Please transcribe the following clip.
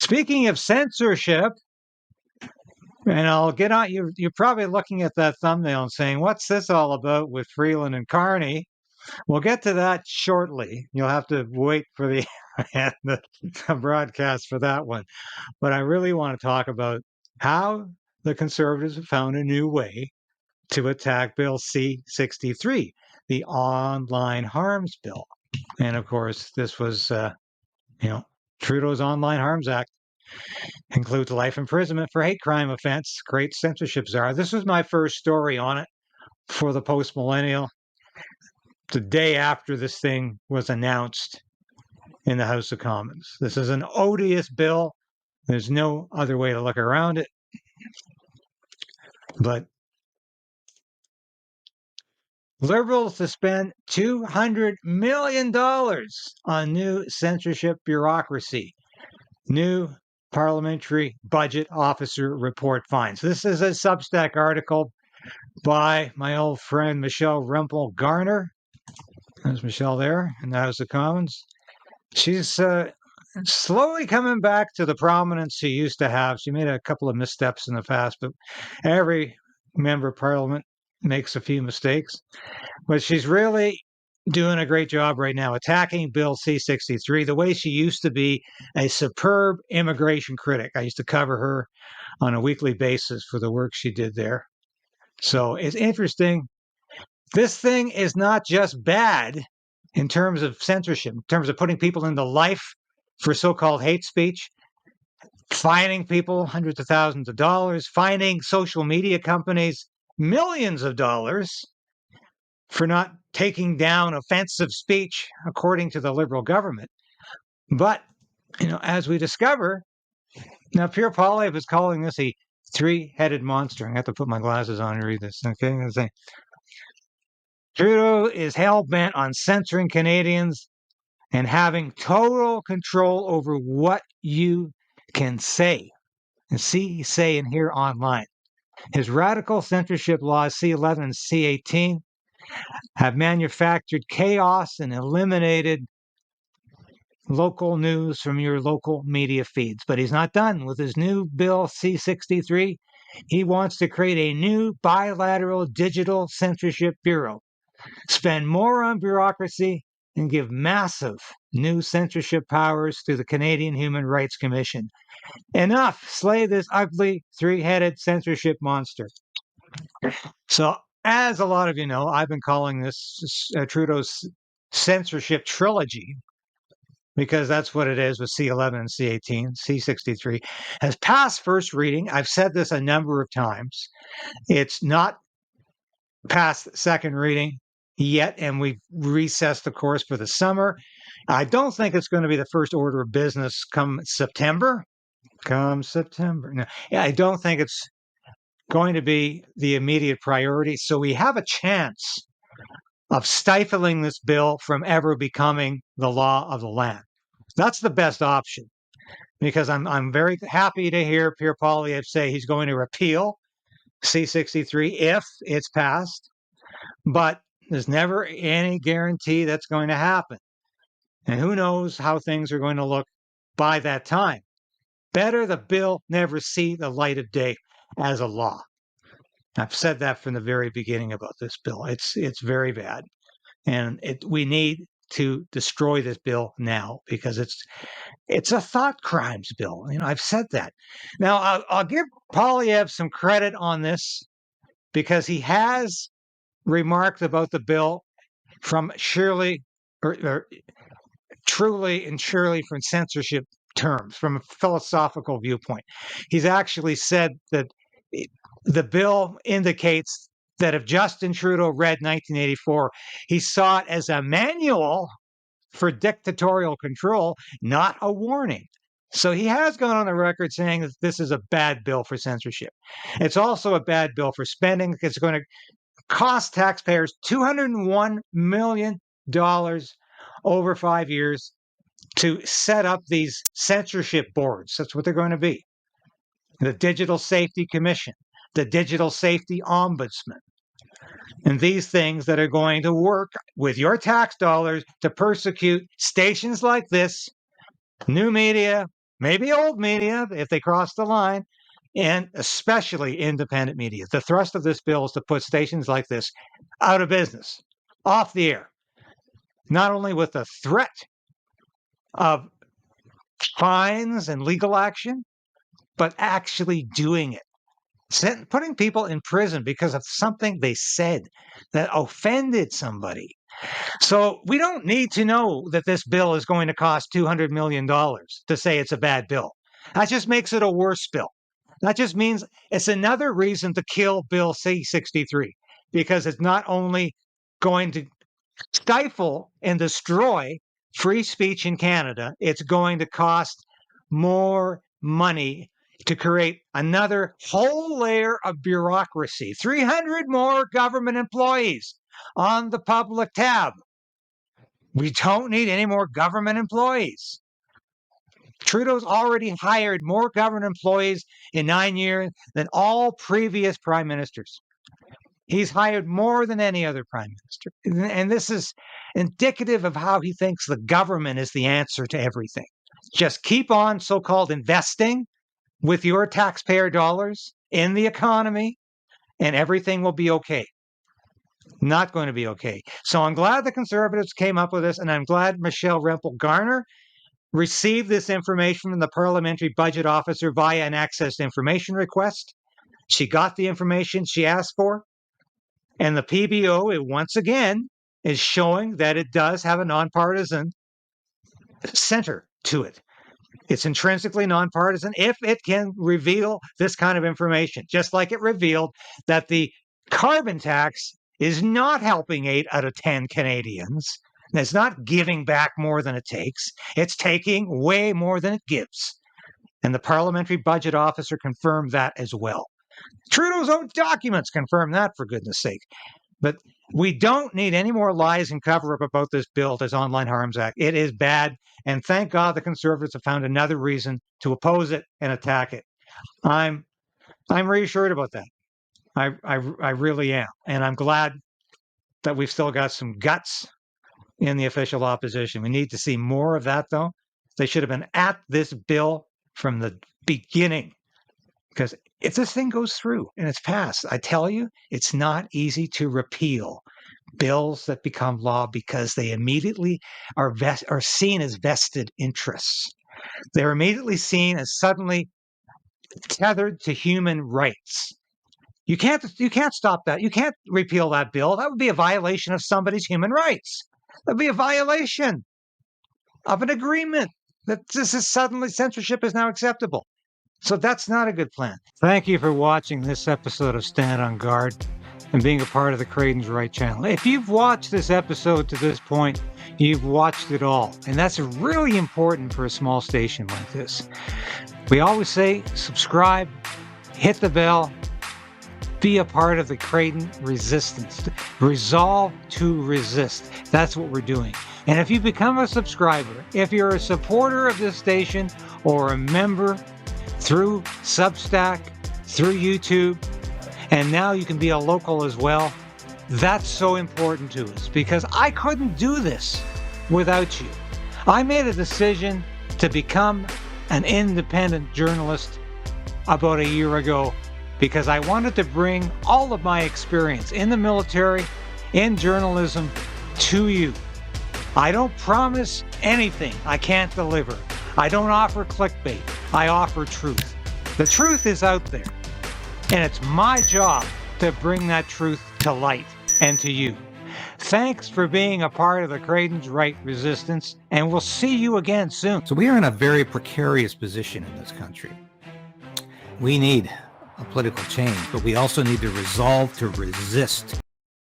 Speaking of censorship, and I'll get on, you're probably looking at that thumbnail and saying, what's this all about with Freeland and Carney? We'll get to that shortly. You'll have to wait for the broadcast for that one. But I really want to talk about how the Conservatives have found a new way to attack Bill C-63, the Online Harms Bill. And of course, this was, Trudeau's Online Harms Act includes life imprisonment for hate crime offense. Great censorship czar. This was my first story on it for the Post Millennial. The day after this thing was announced in the House of Commons. This is an odious bill. There's no other way to look around it. But Liberals to spend $200 million on new censorship bureaucracy. New Parliamentary Budget Officer report finds. This is a Substack article by my old friend Michelle Rumpel Garner. There's Michelle there in the House of Commons. She's slowly coming back to the prominence she used to have. She made a couple of missteps in the past, but every member of Parliament makes a few mistakes. But she's really doing a great job right now attacking Bill C-63 the way she used to be a superb immigration critic. I used to cover her on a weekly basis for the work she did there. So it's interesting. This thing is not just bad in terms of censorship, in terms of putting people into life for so-called hate speech, fining people hundreds of thousands of dollars, fining social media companies millions of dollars for not taking down offensive speech, according to the Liberal government. But, as we discover, now Pierre Poilievre is calling this a three-headed monster. I have to put my glasses on and read this, okay? Trudeau is hell-bent on censoring Canadians and having total control over what you can say and see, say, and hear online. His radical censorship laws, C-11 and C-18, have manufactured chaos and eliminated local news from your local media feeds. But he's not done with his new bill C-63. He wants to create a new bilateral digital censorship bureau, spend more on bureaucracy, and give massive new censorship powers to the Canadian Human Rights Commission. Enough! Slay this ugly three-headed censorship monster. So, as a lot of you know, I've been calling this Trudeau's censorship trilogy, because that's what it is with C-11 and C-18. C-63 has passed first reading. I've said this a number of times. It's not past second reading yet, and we've recessed, of course, for the summer. I don't think it's going to be the first order of business come September. No, I don't think it's going to be the immediate priority. So we have a chance of stifling this bill from ever becoming the law of the land. That's the best option, because I'm very happy to hear Pierre Poilievre say he's going to repeal C-63 if it's passed, but there's never any guarantee that's going to happen. And who knows how things are going to look by that time. Better the bill never see the light of day as a law. I've said that from the very beginning about this bill. It's very bad. And we need to destroy this bill now, because it's a thought crimes bill. I've said that. Now, I'll give Poilievre some credit on this, because he has remarked about the bill from truly and surely from censorship terms, from a philosophical viewpoint. He's actually said that the bill indicates that if Justin Trudeau read 1984, he saw it as a manual for dictatorial control, not a warning. So he has gone on the record saying that this is a bad bill for censorship. It's also a bad bill for spending. It's going to cost taxpayers $201 million over 5 years to set up these censorship boards. That's what they're going to be. The Digital Safety Commission, the Digital Safety Ombudsman, and these things that are going to work with your tax dollars to persecute stations like this, new media, maybe old media if they cross the line, and especially independent media. The thrust of this bill is to put stations like this out of business, off the air, not only with the threat of fines and legal action, but actually doing it. Putting people in prison because of something they said that offended somebody. So we don't need to know that this bill is going to cost $200 million to say it's a bad bill. That just makes it a worse bill. That just means it's another reason to kill Bill C-63, because it's not only going to stifle and destroy free speech in Canada, it's going to cost more money to create another whole layer of bureaucracy, 300 more government employees on the public tab. We don't need any more government employees. Trudeau's already hired more government employees in 9 years than all previous prime ministers. He's hired more than any other prime minister. And this is indicative of how he thinks the government is the answer to everything. Just keep on so-called investing with your taxpayer dollars in the economy, and everything will be okay. Not going to be okay. So I'm glad the Conservatives came up with this, and I'm glad Michelle Rempel-Garner received this information from the Parliamentary Budget Officer via an access information request. She got the information she asked for, and the PBO, once again, is showing that it does have a nonpartisan center to it. It's intrinsically nonpartisan if it can reveal this kind of information, just like it revealed that the carbon tax is not helping 8 out of 10 Canadians. It's not giving back more than it takes. It's taking way more than it gives. And the Parliamentary Budget Officer confirmed that as well. Trudeau's own documents confirm that, for goodness sake. But we don't need any more lies and cover-up about this bill, this Online Harms Act. It is bad, and thank God the Conservatives have found another reason to oppose it and attack it. I'm reassured about that. I really am, and I'm glad that we've still got some guts in the official opposition. We need to see more of that, though. They should have been at this bill from the beginning, because if this thing goes through and it's passed, I tell you, it's not easy to repeal bills that become law, because they immediately are seen as vested interests. They're immediately seen as suddenly tethered to human rights. You can't stop that. You can't repeal that bill. That would be a violation of somebody's human rights. That would be a violation of an agreement that this is suddenly censorship is now acceptable. So that's not a good plan. Thank you for watching this episode of Stand on Guard and being a part of the Craydens Right channel. If you've watched this episode to this point, you've watched it all. And that's really important for a small station like this. We always say subscribe, hit the bell, be a part of the Crayden resistance. Resolve to resist. That's what we're doing. And if you become a subscriber, if you're a supporter of this station or a member through Substack, through YouTube, and now you can be a local as well, that's so important to us, because I couldn't do this without you. I made a decision to become an independent journalist about a year ago because I wanted to bring all of my experience in the military, in journalism, to you. I don't promise anything I can't deliver. I don't offer clickbait. I offer truth. The truth is out there, and it's my job to bring that truth to light and to you. Thanks for being a part of the Craydens Right resistance, and we'll see you again soon. So we are in a very precarious position in this country. We need a political change, but we also need to resolve to resist.